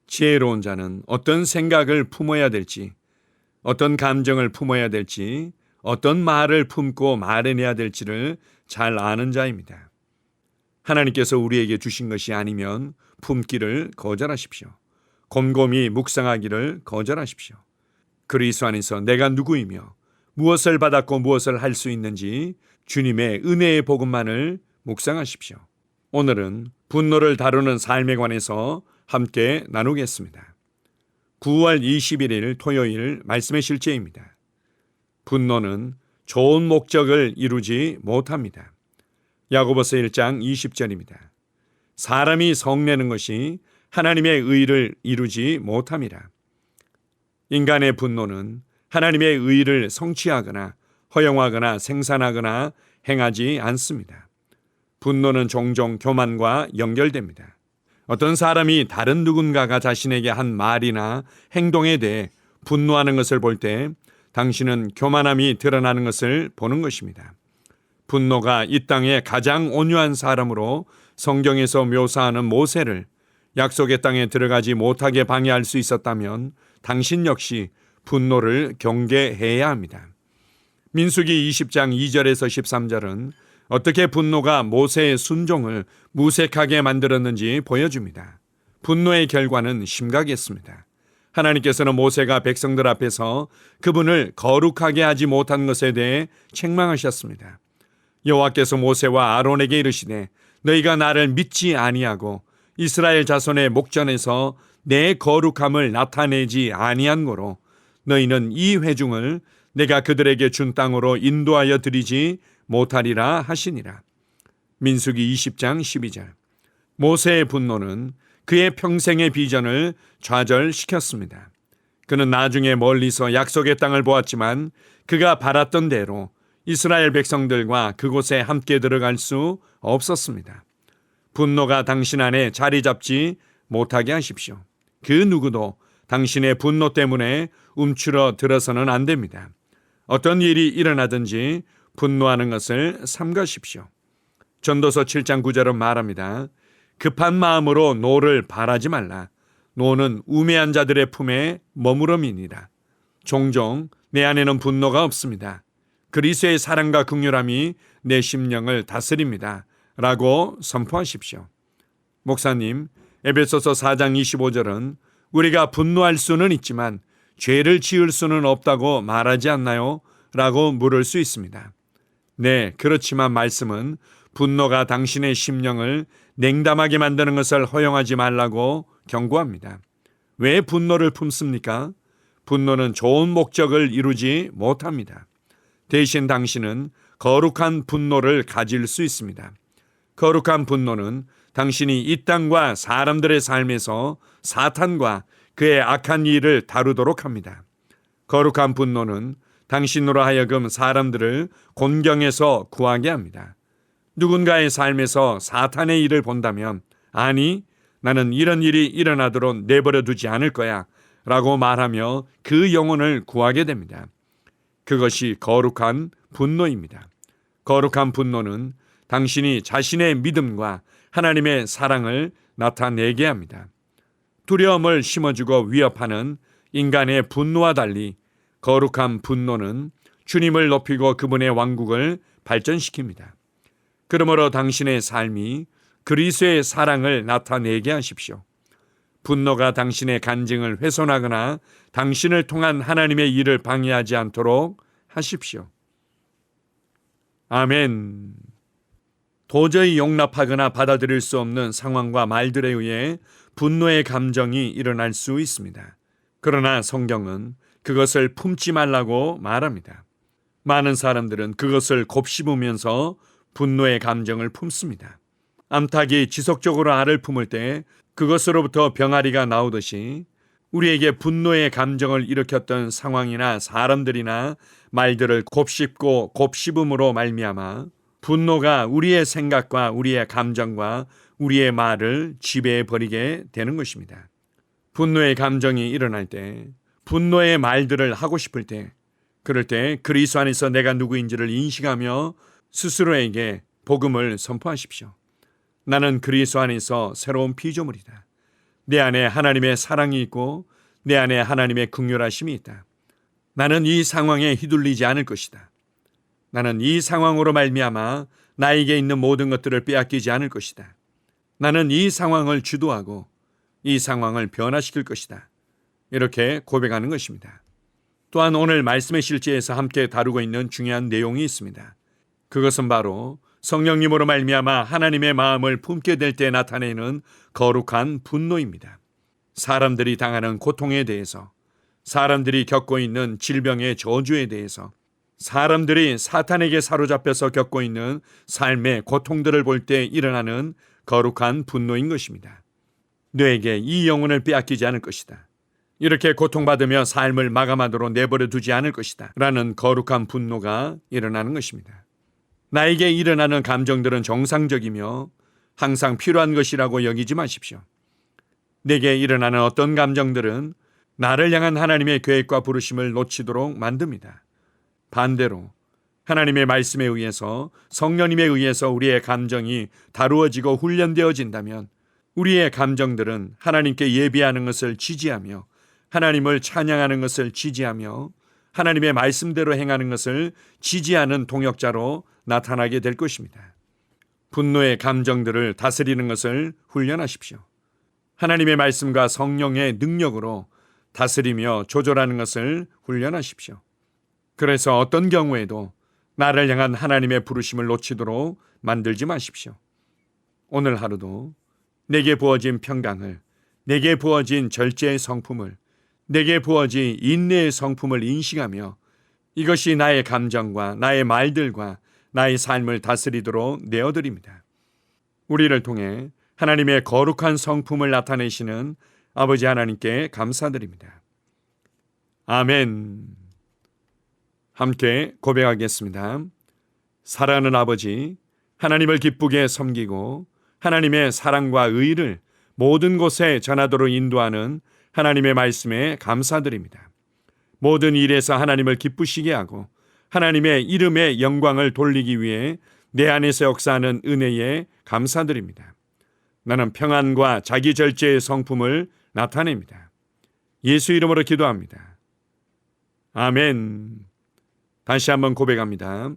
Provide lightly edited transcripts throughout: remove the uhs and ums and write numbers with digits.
지혜로운 자는 어떤 생각을 품어야 될지, 어떤 감정을 품어야 될지, 어떤 말을 품고 말해내야 될지를 잘 아는 자입니다. 하나님께서 우리에게 주신 것이 아니면 품기를 거절하십시오. 곰곰이 묵상하기를 거절하십시오. 그리스도 안에서 내가 누구이며 무엇을 받았고 무엇을 할 수 있는지 주님의 은혜의 복음만을 묵상하십시오. 오늘은 분노를 다루는 삶에 관해서 함께 나누겠습니다. 9월 21일 토요일 말씀의 실제입니다. 분노는 좋은 목적을 이루지 못합니다. 야고보서 1장 20절입니다. 사람이 성내는 것이 하나님의 의를 이루지 못함이라. 인간의 분노는 하나님의 의를 성취하거나 허용하거나 생산하거나 행하지 않습니다. 분노는 종종 교만과 연결됩니다. 어떤 사람이 다른 누군가가 자신에게 한 말이나 행동에 대해 분노하는 것을 볼 때 당신은 교만함이 드러나는 것을 보는 것입니다. 분노가 이 땅의 가장 온유한 사람으로 성경에서 묘사하는 모세를 약속의 땅에 들어가지 못하게 방해할 수 있었다면 당신 역시 분노를 경계해야 합니다. 민수기 20장 2절에서 13절은 어떻게 분노가 모세의 순종을 무색하게 만들었는지 보여줍니다. 분노의 결과는 심각했습니다. 하나님께서는 모세가 백성들 앞에서 그분을 거룩하게 하지 못한 것에 대해 책망하셨습니다. 여호와께서 모세와 아론에게 이르시되 너희가 나를 믿지 아니하고 이스라엘 자손의 목전에서 내 거룩함을 나타내지 아니한 고로 너희는 이 회중을 내가 그들에게 준 땅으로 인도하여 드리지 못하리라 하시니라. 민수기 20장 12절. 모세의 분노는 그의 평생의 비전을 좌절시켰습니다. 그는 나중에 멀리서 약속의 땅을 보았지만 그가 바랐던 대로 이스라엘 백성들과 그곳에 함께 들어갈 수 없었습니다. 분노가 당신 안에 자리 잡지 못하게 하십시오. 그 누구도 당신의 분노 때문에 움츠러 들어서는 안 됩니다. 어떤 일이 일어나든지 분노하는 것을 삼가십시오. 전도서 7장 9절은 말합니다. 급한 마음으로 노를 바라지 말라. 노는 우매한 자들의 품에 머무름이니라. 종종 내 안에는 분노가 없습니다. 그리스도의 사랑과 긍휼함이 내 심령을 다스립니다. 라고 선포하십시오. 목사님, 에베소서 4장 25절은 우리가 분노할 수는 있지만 죄를 지을 수는 없다고 말하지 않나요? 라고 물을 수 있습니다. 네, 그렇지만 말씀은 분노가 당신의 심령을 냉담하게 만드는 것을 허용하지 말라고 경고합니다. 왜 분노를 품습니까? 분노는 좋은 목적을 이루지 못합니다. 대신 당신은 거룩한 분노를 가질 수 있습니다. 거룩한 분노는 당신이 이 땅과 사람들의 삶에서 사탄과 그의 악한 일을 다루도록 합니다. 거룩한 분노는 당신으로 하여금 사람들을 곤경에서 구하게 합니다. 누군가의 삶에서 사탄의 일을 본다면 아니, 나는 이런 일이 일어나도록 내버려 두지 않을 거야 라고 말하며 그 영혼을 구하게 됩니다. 그것이 거룩한 분노입니다. 거룩한 분노는 당신이 자신의 믿음과 하나님의 사랑을 나타내게 합니다. 두려움을 심어주고 위협하는 인간의 분노와 달리 거룩한 분노는 주님을 높이고 그분의 왕국을 발전시킵니다. 그러므로 당신의 삶이 그리스도의 사랑을 나타내게 하십시오. 분노가 당신의 간증을 훼손하거나 당신을 통한 하나님의 일을 방해하지 않도록 하십시오. 아멘. 도저히 용납하거나 받아들일 수 없는 상황과 말들에 의해 분노의 감정이 일어날 수 있습니다. 그러나 성경은 그것을 품지 말라고 말합니다. 많은 사람들은 그것을 곱씹으면서 분노의 감정을 품습니다. 암탉이 지속적으로 알을 품을 때 그것으로부터 병아리가 나오듯이 우리에게 분노의 감정을 일으켰던 상황이나 사람들이나 말들을 곱씹고 곱씹음으로 말미암아 분노가 우리의 생각과 우리의 감정과 우리의 말을 지배해버리게 되는 것입니다. 분노의 감정이 일어날 때, 분노의 말들을 하고 싶을 때, 그럴 때 그리스도 안에서 내가 누구인지를 인식하며 스스로에게 복음을 선포하십시오. 나는 그리스도 안에서 새로운 피조물이다. 내 안에 하나님의 사랑이 있고 내 안에 하나님의 긍휼하심이 있다. 나는 이 상황에 휘둘리지 않을 것이다. 나는 이 상황으로 말미암아 나에게 있는 모든 것들을 빼앗기지 않을 것이다. 나는 이 상황을 주도하고 이 상황을 변화시킬 것이다. 이렇게 고백하는 것입니다. 또한 오늘 말씀의 실제에서 함께 다루고 있는 중요한 내용이 있습니다. 그것은 바로 성령님으로 말미암아 하나님의 마음을 품게 될 때 나타내는 거룩한 분노입니다. 사람들이 당하는 고통에 대해서, 사람들이 겪고 있는 질병의 저주에 대해서, 사람들이 사탄에게 사로잡혀서 겪고 있는 삶의 고통들을 볼 때 일어나는 거룩한 분노인 것입니다. 너에게 이 영혼을 빼앗기지 않을 것이다. 이렇게 고통받으며 삶을 마감하도록 내버려 두지 않을 것이다. 라는 거룩한 분노가 일어나는 것입니다. 나에게 일어나는 감정들은 정상적이며 항상 필요한 것이라고 여기지 마십시오. 내게 일어나는 어떤 감정들은 나를 향한 하나님의 계획과 부르심을 놓치도록 만듭니다. 반대로 하나님의 말씀에 의해서, 성령님에 의해서 우리의 감정이 다루어지고 훈련되어진다면 우리의 감정들은 하나님께 예배하는 것을 지지하며 하나님을 찬양하는 것을 지지하며 하나님의 말씀대로 행하는 것을 지지하는 동역자로 나타나게 될 것입니다. 분노의 감정들을 다스리는 것을 훈련하십시오. 하나님의 말씀과 성령의 능력으로 다스리며 조절하는 것을 훈련하십시오. 그래서 어떤 경우에도 나를 향한 하나님의 부르심을 놓치도록 만들지 마십시오. 오늘 하루도 내게 부어진 평강을, 내게 부어진 절제의 성품을, 내게 부어진 인내의 성품을 인식하며 이것이 나의 감정과 나의 말들과 나의 삶을 다스리도록 내어드립니다. 우리를 통해 하나님의 거룩한 성품을 나타내시는 아버지 하나님께 감사드립니다. 아멘. 함께 고백하겠습니다. 사랑하는 아버지, 하나님을 기쁘게 섬기고 하나님의 사랑과 의를 모든 곳에 전하도록 인도하는 하나님의 말씀에 감사드립니다. 모든 일에서 하나님을 기쁘시게 하고 하나님의 이름의 영광을 돌리기 위해 내 안에서 역사하는 은혜에 감사드립니다. 나는 평안과 자기 절제의 성품을 나타냅니다. 예수 이름으로 기도합니다. 아멘. 다시 한번 고백합니다.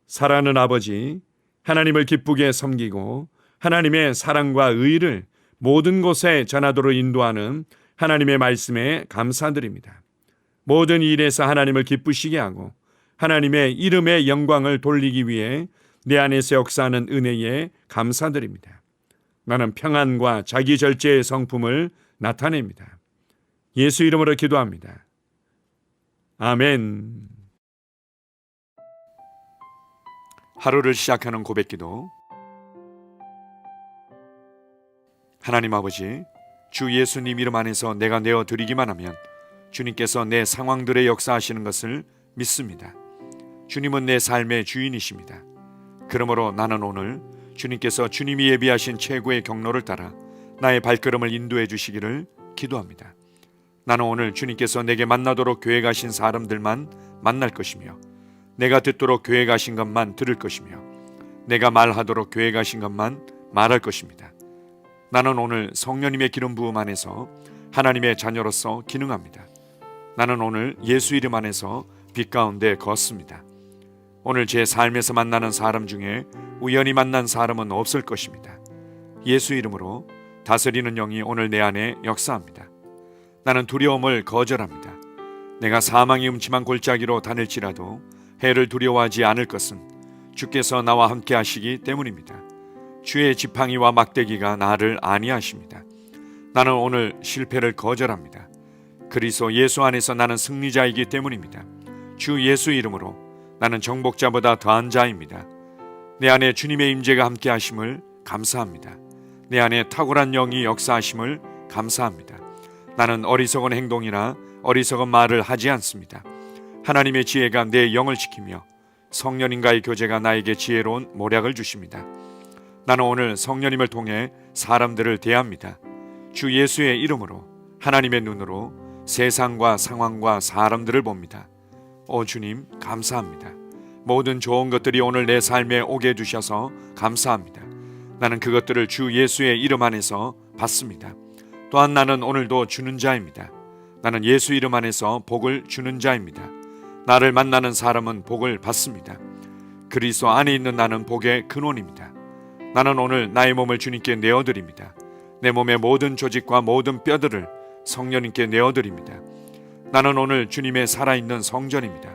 사랑하는 아버지, 하나님을 기쁘게 섬기고 하나님의 사랑과 의를 모든 곳에 전하도록 인도하는 하나님의 말씀에 감사드립니다. 모든 일에서 하나님을 기쁘시게 하고 하나님의 이름의 영광을 돌리기 위해 내 안에서 역사하는 은혜에 감사드립니다. 나는 평안과 자기 절제의 성품을 나타냅니다. 예수 이름으로 기도합니다. 아멘. 하루를 시작하는 고백기도. 하나님 아버지, 주 예수님 이름 안에서 내가 내어드리기만 하면 주님께서 내 상황들의 역사하시는 것을 믿습니다. 주님은 내 삶의 주인이십니다. 그러므로 나는 오늘 주님께서 주님이 예비하신 최고의 경로를 따라 나의 발걸음을 인도해 주시기를 기도합니다. 나는 오늘 주님께서 내게 만나도록 계획하신 사람들만 만날 것이며 내가 듣도록 계획하신 것만 들을 것이며 내가 말하도록 계획하신 것만 말할 것입니다. 나는 오늘 성령님의 기름 부음 안에서 하나님의 자녀로서 기능합니다. 나는 오늘 예수 이름 안에서 빛 가운데 걷습니다. 오늘 제 삶에서 만나는 사람 중에 우연히 만난 사람은 없을 것입니다. 예수 이름으로 다스리는 영이 오늘 내 안에 역사합니다. 나는 두려움을 거절합니다. 내가 사망의 음침한 골짜기로 다닐지라도 해를 두려워하지 않을 것은 주께서 나와 함께 하시기 때문입니다. 주의 지팡이와 막대기가 나를 안위하십니다. 나는 오늘 실패를 거절합니다. 그리스도 예수 안에서 나는 승리자이기 때문입니다. 주 예수 이름으로 나는 정복자보다 더한 자입니다. 내 안에 주님의 임재가 함께 하심을 감사합니다. 내 안에 탁월한 영이 역사하심을 감사합니다. 나는 어리석은 행동이나 어리석은 말을 하지 않습니다. 하나님의 지혜가 내 영을 지키며 성령님과의 교제가 나에게 지혜로운 모략을 주십니다. 나는 오늘 성령님을 통해 사람들을 대합니다. 주 예수의 이름으로 하나님의 눈으로 세상과 상황과 사람들을 봅니다. 오 주님 감사합니다. 모든 좋은 것들이 오늘 내 삶에 오게 해주셔서 감사합니다. 나는 그것들을 주 예수의 이름 안에서 받습니다. 또한 나는 오늘도 주는 자입니다. 나는 예수 이름 안에서 복을 주는 자입니다. 나를 만나는 사람은 복을 받습니다. 그리스도 안에 있는 나는 복의 근원입니다. 나는 오늘 나의 몸을 주님께 내어드립니다. 내 몸의 모든 조직과 모든 뼈들을 성령님께 내어드립니다. 나는 오늘 주님의 살아있는 성전입니다.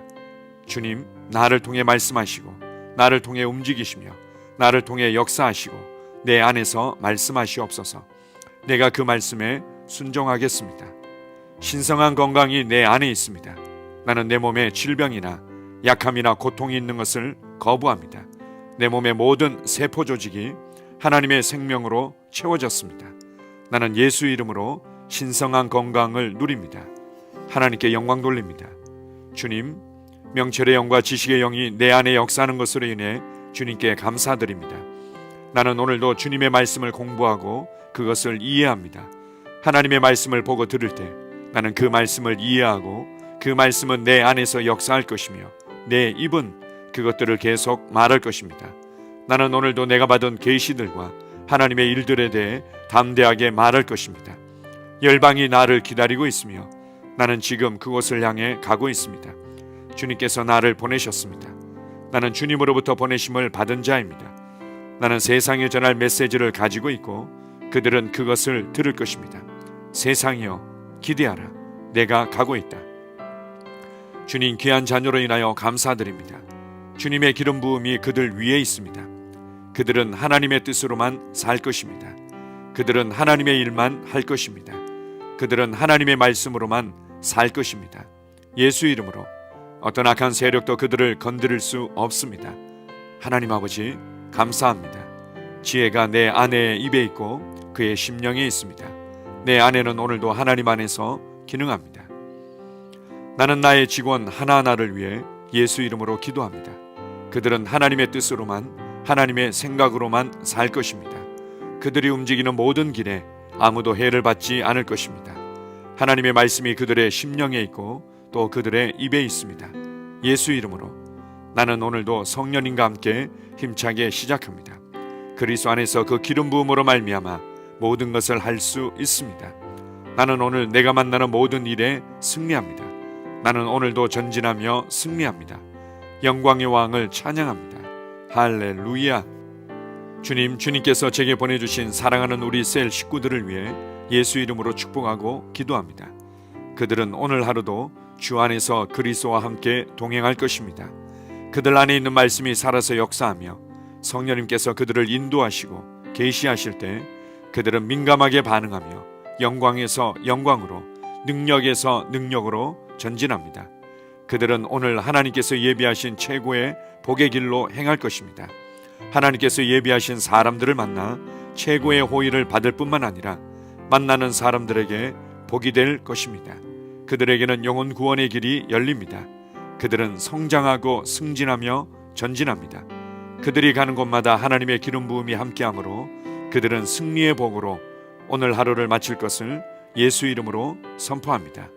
주님, 나를 통해 말씀하시고 나를 통해 움직이시며 나를 통해 역사하시고 내 안에서 말씀하시옵소서. 내가 그 말씀에 순종하겠습니다. 신성한 건강이 내 안에 있습니다. 나는 내 몸에 질병이나 약함이나 고통이 있는 것을 거부합니다. 내 몸의 모든 세포 조직이 하나님의 생명으로 채워졌습니다. 나는 예수 이름으로 신성한 건강을 누립니다. 하나님께 영광 돌립니다. 주님, 명철의 영과 지식의 영이 내 안에 역사하는 것으로 인해 주님께 감사드립니다. 나는 오늘도 주님의 말씀을 공부하고 그것을 이해합니다. 하나님의 말씀을 보고 들을 때 나는 그 말씀을 이해하고 그 말씀은 내 안에서 역사할 것이며 내 입은 그것들을 계속 말할 것입니다. 나는 오늘도 내가 받은 계시들과 하나님의 일들에 대해 담대하게 말할 것입니다. 열방이 나를 기다리고 있으며 나는 지금 그곳을 향해 가고 있습니다. 주님께서 나를 보내셨습니다. 나는 주님으로부터 보내심을 받은 자입니다. 나는 세상에 전할 메시지를 가지고 있고 그들은 그것을 들을 것입니다. 세상이여 기대하라. 내가 가고 있다. 주님 귀한 자녀로 인하여 감사드립니다. 주님의 기름 부음이 그들 위에 있습니다. 그들은 하나님의 뜻으로만 살 것입니다. 그들은 하나님의 일만 할 것입니다. 그들은 하나님의 말씀으로만 살 것입니다. 예수 이름으로 어떤 악한 세력도 그들을 건드릴 수 없습니다. 하나님 아버지 감사합니다. 지혜가 내 아내의 입에 있고 그의 심령에 있습니다. 내 아내는 오늘도 하나님 안에서 기능합니다. 나는 나의 직원 하나하나를 위해 예수 이름으로 기도합니다. 그들은 하나님의 뜻으로만 하나님의 생각으로만 살 것입니다. 그들이 움직이는 모든 길에 아무도 해를 받지 않을 것입니다. 하나님의 말씀이 그들의 심령에 있고 또 그들의 입에 있습니다. 예수 이름으로 나는 오늘도 성령님과 함께 힘차게 시작합니다. 그리스도 안에서 그 기름 부음으로 말미암아 모든 것을 할 수 있습니다. 나는 오늘 내가 만나는 모든 일에 승리합니다. 나는 오늘도 전진하며 승리합니다. 영광의 왕을 찬양합니다. 할렐루야. 주님께서 제게 보내주신 사랑하는 우리 셀 식구들을 위해 예수 이름으로 축복하고 기도합니다. 그들은 오늘 하루도 주 안에서 그리스도와 함께 동행할 것입니다. 그들 안에 있는 말씀이 살아서 역사하며 성령님께서 그들을 인도하시고 계시하실 때 그들은 민감하게 반응하며 영광에서 영광으로 능력에서 능력으로 전진합니다. 그들은 오늘 하나님께서 예비하신 최고의 복의 길로 행할 것입니다. 하나님께서 예비하신 사람들을 만나 최고의 호의를 받을 뿐만 아니라 만나는 사람들에게 복이 될 것입니다. 그들에게는 영혼 구원의 길이 열립니다. 그들은 성장하고 승진하며 전진합니다. 그들이 가는 곳마다 하나님의 기름 부음이 함께하므로 그들은 승리의 복으로 오늘 하루를 마칠 것을 예수 이름으로 선포합니다.